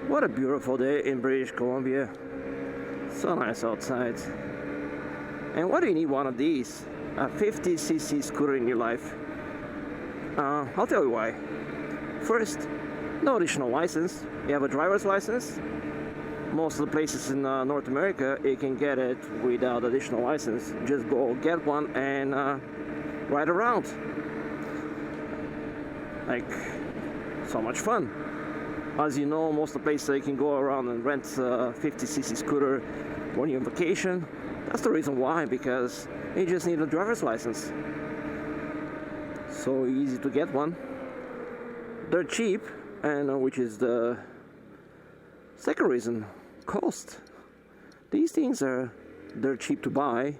What a beautiful day in British Columbia. So nice outside. And why do you need one of these? A 50cc scooter in your life? I'll tell you why. First, no additional license. You have a driver's license. Most of the places in North America, you can get it without additional license. Just go get one and ride around. Like, so much fun. As you know, most of the places you can go around and rent a 50cc scooter when you're on vacation. That's the reason why, because you just need a driver's license. So easy to get one. They're cheap, and which is the second reason, cost. These things they're cheap to buy,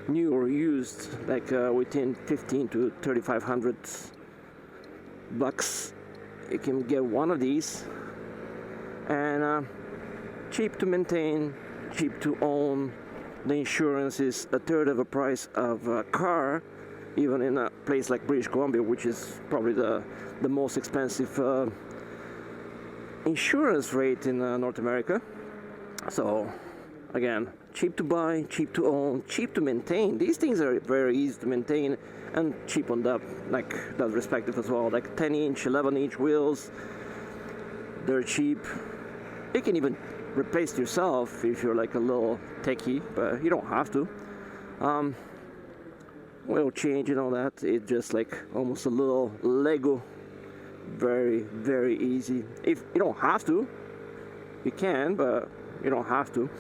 new or used, like within 15 to 3,500 bucks. You can get one of these, and cheap to maintain, cheap to own. The insurance is a third of the price of a car, even in a place like British Columbia, which is probably the most expensive insurance rate in North America. So again, cheap to buy, cheap to own, cheap to maintain. These things are very easy to maintain and cheap on that respective as well. Like 10-inch, 11-inch wheels, they're cheap. You can even replace it yourself if you're like a little techie, but you don't have to. Wheel change and all that, it's just like almost a little Lego. Very, very easy. If you don't have to, you can, but you don't have to.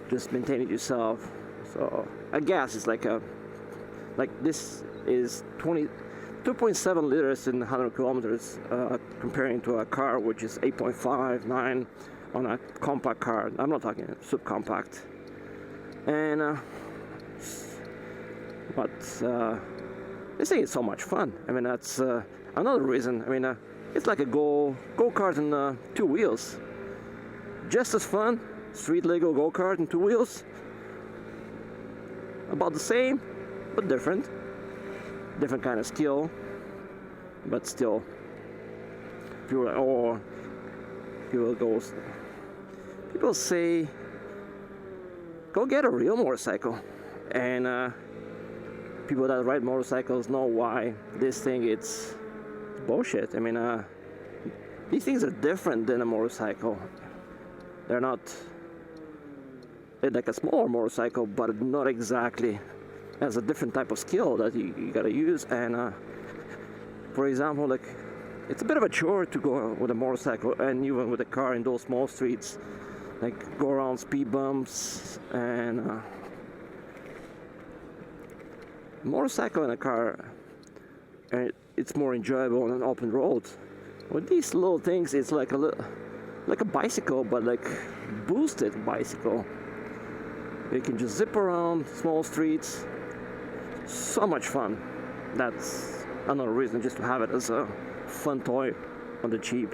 Just maintain it yourself. So I guess it's like this is 2.7 liters in 100 kilometers, comparing to a car which is 8.5, 9 on a compact car. I'm not talking subcompact. And but this thing is so much fun. I mean, that's another reason. I mean, it's like a go-kart on 2 wheels. Just as fun. Street Lego go-kart and 2 wheels. About the same, but different. Different kind of skill, but still. People are like, oh, people say, go get a real motorcycle. And people that ride motorcycles know why this thing it's bullshit. I mean, these things are different than a motorcycle. They're not. They're like a smaller motorcycle, but not exactly. Has a different type of skill that you gotta use. And for example, like, it's a bit of a chore to go with a motorcycle and even with a car in those small streets, like go around speed bumps. And motorcycle and a car, and it's more enjoyable on an open road. With these little things, it's like like a bicycle, but like boosted bicycle. You can just zip around small streets. So much fun. That's another reason just to have it as a fun toy on the cheap.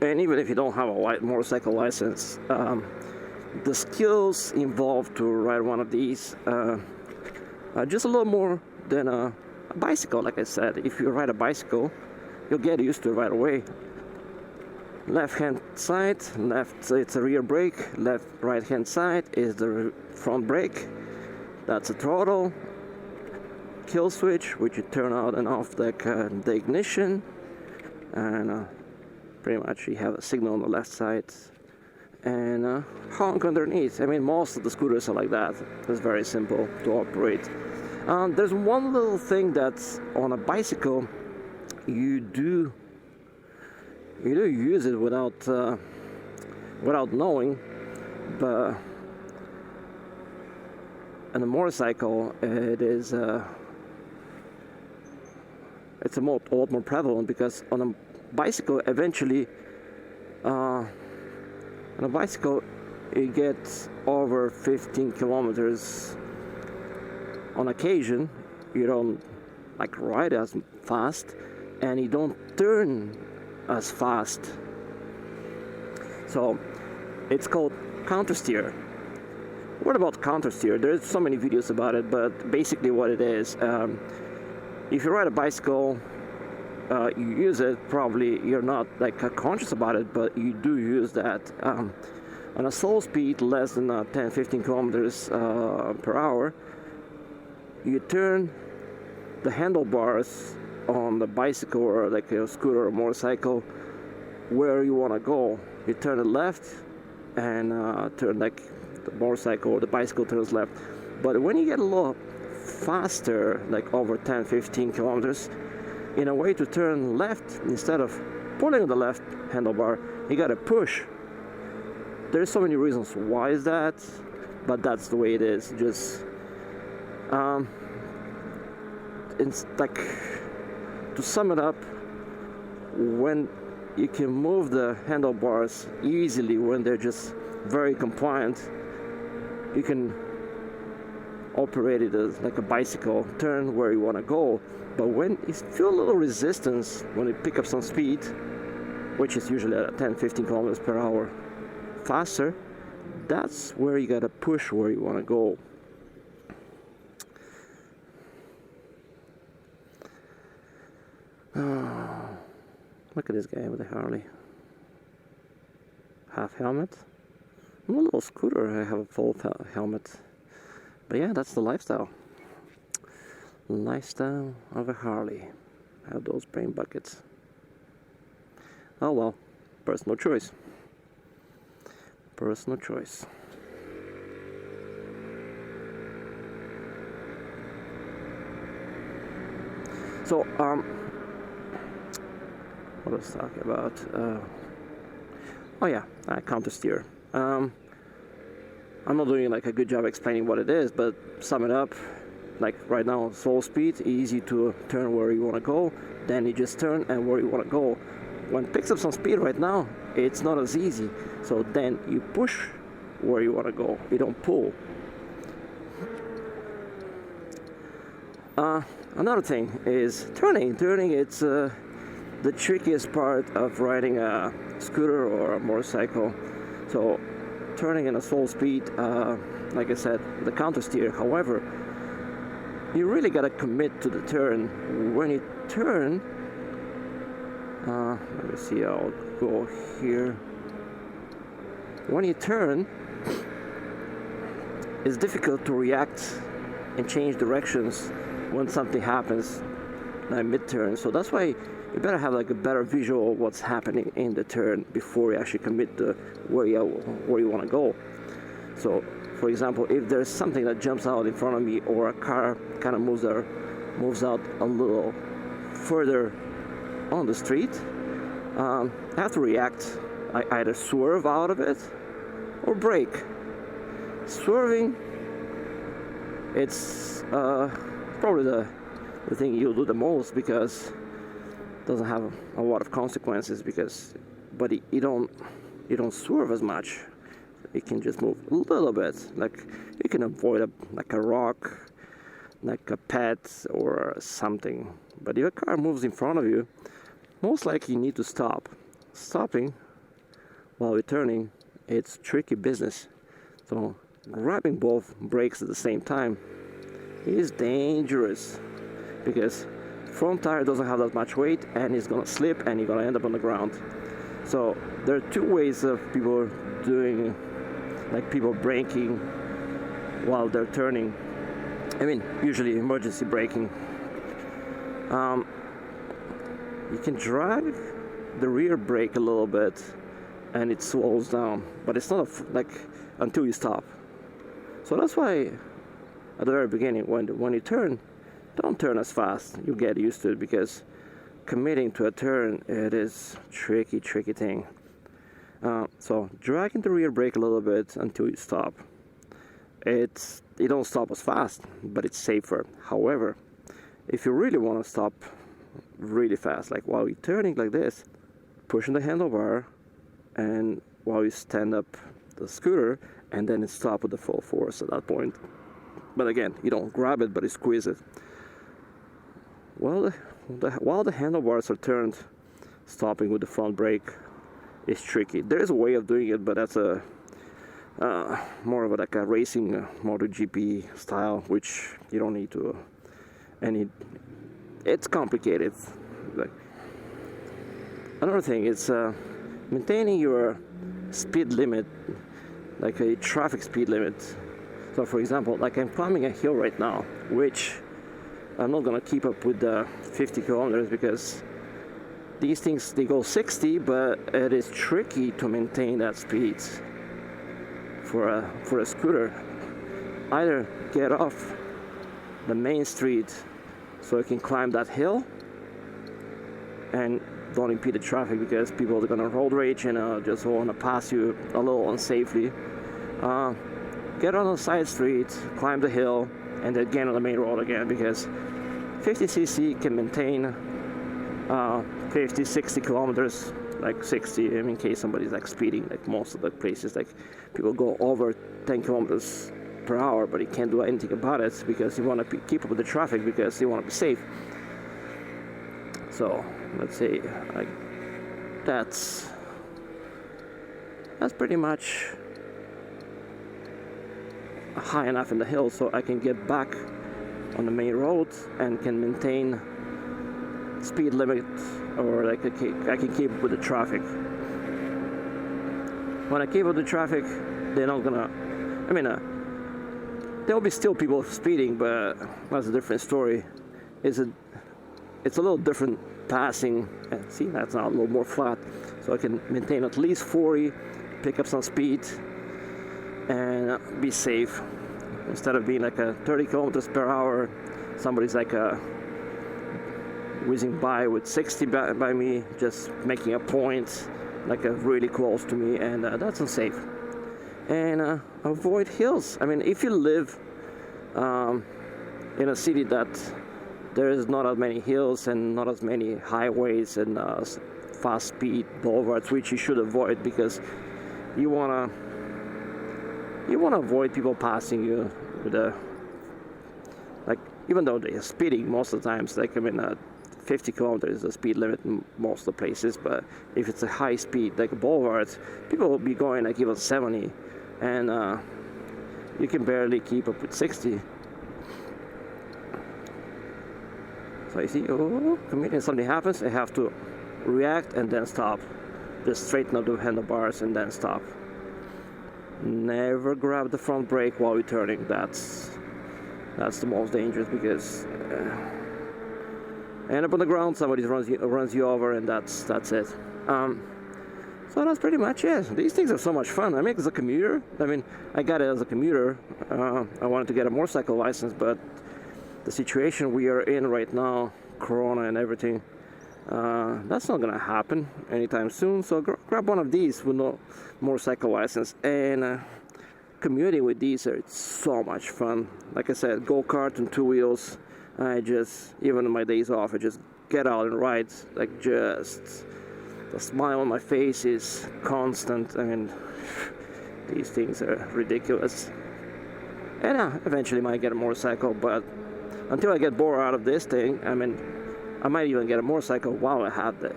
And even if you don't have a motorcycle license, the skills involved to ride one of these are just a little more than a bicycle. Like I said, if you ride a bicycle, you'll get used to it right away. Left hand side, it's a rear brake. Right hand side is the front brake. That's a throttle. Kill switch, which you turn on and off the ignition. And pretty much you have a signal on the left side. And honk underneath. I mean, most of the scooters are like that. It's very simple to operate. There's one little thing that's on a bicycle you do use it without knowing, but on a motorcycle it's a lot more prevalent, because on a bicycle eventually it gets over 15 kilometers on occasion. You don't like ride as fast, and you don't turn as fast. So it's called counter steer. What about counter steer? There's so many videos about it, but basically what it is, if you ride a bicycle you use it, probably you're not like conscious about it, but you do use that. On a slow speed, less than 10-15 kilometers per hour, you turn the handlebars on the bicycle or like a scooter or motorcycle where you want to go. You turn it left and turn like the motorcycle or the bicycle turns left. But when you get a little faster, like over 10-15 kilometers, in a way to turn left, instead of pulling the left handlebar, you gotta push. There's so many reasons why is that, but that's the way it is. Just it's like, to sum it up, when you can move the handlebars easily, when they're just very compliant, you can operate it as like a bicycle, turn where you want to go. But when you feel a little resistance, when you pick up some speed, which is usually at 10-15 kilometers per hour faster, that's where you gotta push where you want to go. Oh, look at this guy with a Harley. Half helmet. I'm a little scooter, I have a full helmet. But yeah, that's the lifestyle. Lifestyle of a Harley. Have those brain buckets. Oh well, personal choice. Personal choice. So, what was I talking about? Oh yeah, counter steer. I'm not doing like a good job explaining what it is, but sum it up, like right now, slow speed, easy to turn where you want to go, then you just turn and where you want to go. When it picks up some speed right now, it's not as easy, so then you push where you want to go, you don't pull. Another thing is turning. Turning, it's the trickiest part of riding a scooter or a motorcycle. So turning in a slow speed, like I said, the counter steer. However, you really gotta commit to the turn. When you turn, let me see, I'll go here. When you turn, it's difficult to react and change directions when something happens mid-turn. So that's why you better have like a better visual of what's happening in the turn before you actually commit to where you want to go. So, for example, if there's something that jumps out in front of me, or a car kind of moves out a little further on the street, I have to react. I either swerve out of it or brake. Swerving, it's probably the thing you'll do the most, because it doesn't have a lot of consequences, but you don't swerve as much. You can just move a little bit, like you can avoid like a rock, like a pet or something. But if a car moves in front of you, most likely you need to stop. Stopping while you're turning, it's tricky business. So grabbing both brakes at the same time is dangerous, because front tire doesn't have that much weight and it's gonna slip and you're gonna end up on the ground. So there are two ways of people doing, like people braking while they're turning. I mean, usually emergency braking. You can drag the rear brake a little bit and it slows down, but it's not like until you stop. So that's why at the very beginning, when you turn, don't turn as fast. You get used to it, because committing to a turn, it is tricky thing. So dragging the rear brake a little bit until you stop. You don't stop as fast, but it's safer. However, if you really want to stop really fast, like while you're turning like this, pushing the handlebar, and while you stand up the scooter, and then it stop with the full force at that point. But again, you don't grab it, but you squeeze it. Well, while the handlebars are turned, stopping with the front brake is tricky. There is a way of doing it, but that's a more of like a racing MotoGP style, which you don't need to. It's complicated. Like, another thing is maintaining your speed limit, like a traffic speed limit. So for example, like I'm climbing a hill right now, which I'm not gonna keep up with the 50 kilometers because these things, they go 60, but it is tricky to maintain that speed for a scooter. Either get off the main street so you can climb that hill and don't impede the traffic because people are gonna road rage and just want to pass you a little unsafely. Get on the side street, climb the hill, and then get on the main road again because 50cc can maintain 50, 60 kilometers, like 60 in case somebody's like speeding. Like most of the places, like people go over 10 kilometers per hour, but you can't do anything about it because you want to keep up with the traffic because you want to be safe. So let's say like that's pretty much high enough in the hill so I can get back on the main road and can maintain speed limit, or like I can keep up with the traffic. When I keep up with the traffic, they're not gonna, there'll be still people speeding, but that's a different story. It's a little different passing, and see, that's now a little more flat, so I can maintain at least 40, pick up some speed, and be safe. Instead of being like a 30 kilometers per hour, somebody's like whizzing by with 60 by me, just making a point, like really close to me, and that's unsafe. And avoid hills. If you live in a city that there is not as many hills and not as many highways and fast speed boulevards, which you should avoid because you wanna avoid people passing you with even though they're speeding most of the times, 50 kilometers is the speed limit in most of the places, but if it's a high speed like a boulevard, people will be going like even 70, and you can barely keep up with 60. So you see, immediately something happens, I have to react and then stop. Just straighten up the handlebars and then stop. Never grab the front brake while you're turning. That's the most dangerous because end up on the ground, somebody runs you over, and that's it. So that's pretty much it. These things are so much fun. As a commuter, I got it as a commuter. I wanted to get a motorcycle license, but the situation we are in right now, Corona and everything, that's not gonna happen anytime soon. So grab one of these with no motorcycle license, and commuting with these are so much fun. Like I said, go-kart and two wheels. Even on my days off, I just get out and ride. Just the smile on my face is constant. These things are ridiculous. And eventually might get a motorcycle, but until I get bored out of this thing, I might even get a motorcycle while I have that.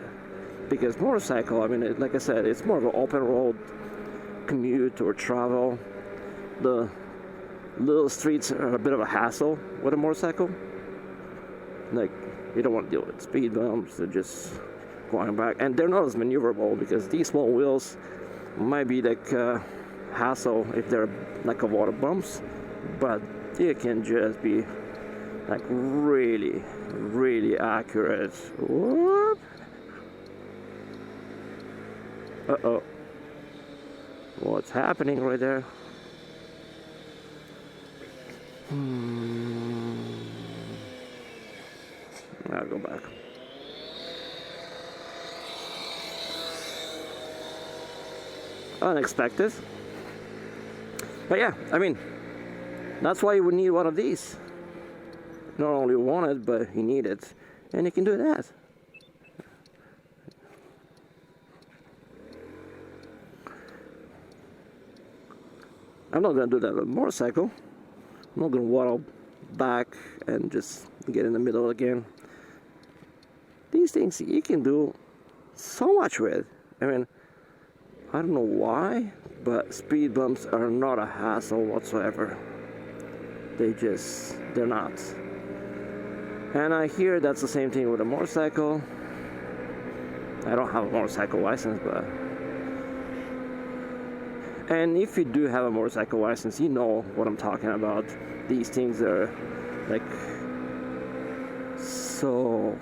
Because motorcycle, like I said, it's more of an open road commute or travel. The little streets are a bit of a hassle with a motorcycle. You don't want to deal with speed bumps or just going back. And they're not as maneuverable because these small wheels might be hassle if they're like a water bumps, but they can just be really, really accurate. Whoop. Uh-oh. What's happening right there? I'll go back. Unexpected. But yeah, that's why you would need one of these. Not only want it, but you need it. And you can do that. I'm not going to do that with a motorcycle. I'm not going to waddle back and just get in the middle again. These things you can do so much with. I don't know why, but speed bumps are not a hassle whatsoever. They're not. And I hear that's the same thing with a motorcycle. I don't have a motorcycle license, but... And if you do have a motorcycle license, you know what I'm talking about. These things are like so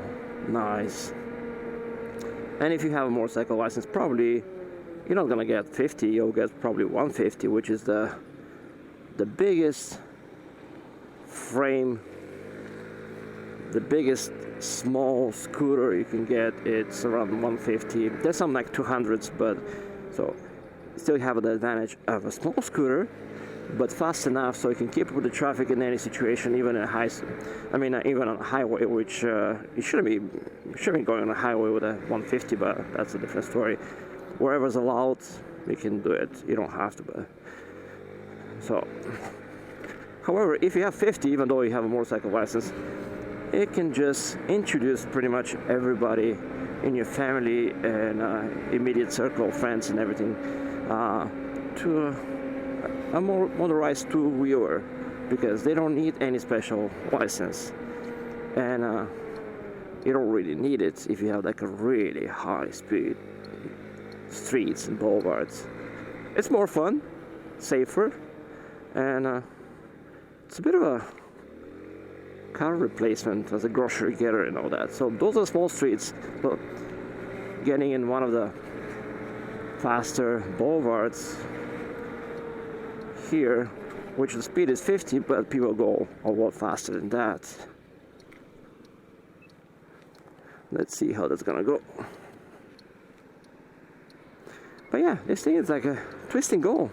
nice. And if you have a motorcycle license, probably you're not gonna get 50, you'll get probably 150, which is the biggest frame, the biggest small scooter you can get. It's around 150. There's some like 200s, but so still have the advantage of a small scooter, but fast enough so you can keep up with the traffic in any situation, even in even on a highway, which you shouldn't be going on a highway with a 150, but that's a different story. Wherever's allowed, you can do it. You don't have to, but so. However, if you have 50, even though you have a motorcycle license, it can just introduce pretty much everybody in your family and immediate circle of friends and everything to a more motorized two-wheeler, because they don't need any special license, and you don't really need it if you have like a really high-speed streets and boulevards. It's more fun, safer, and it's a bit of a car replacement as a grocery getter and all that. So those are small streets, but getting in one of the faster boulevards here, which the speed is 50, but people go a lot faster than that. Let's see how that's gonna go. But yeah, this thing is like a twist and go.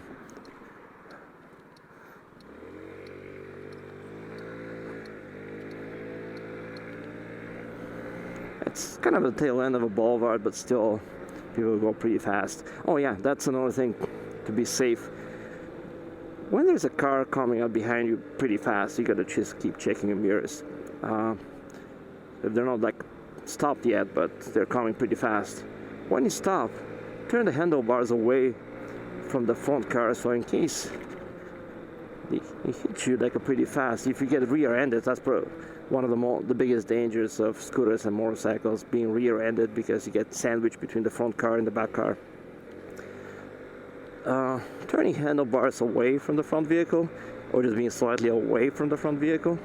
It's kind of the tail end of a boulevard, but still people go pretty fast. Oh yeah, that's another thing to be safe. When there's a car coming up behind you pretty fast, you gotta just keep checking your mirrors. If they're not like stopped yet, but they're coming pretty fast. When you stop, turn the handlebars away from the front car, so in case they hit you like a pretty fast, if you get rear-ended, that's probably one of the biggest dangers of scooters and motorcycles, being rear-ended, because you get sandwiched between the front car and the back car. Turning handlebars away from the front vehicle, or just being slightly away from the front vehicle,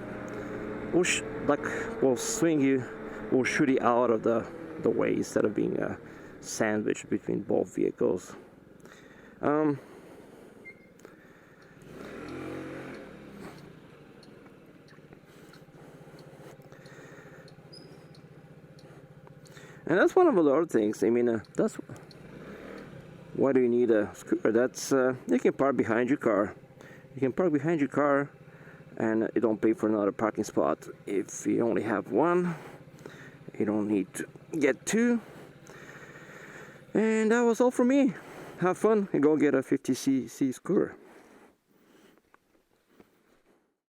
will swing you, will shoot you out of the way instead of being sandwiched between both vehicles. And that's one of the other things. I mean, that's why do you need a scooter? That's you can park behind your car. You can park behind your car, and you don't pay for another parking spot. If you only have one, you don't need to get two. And that was all for me. Have fun and go get a 50cc scooter.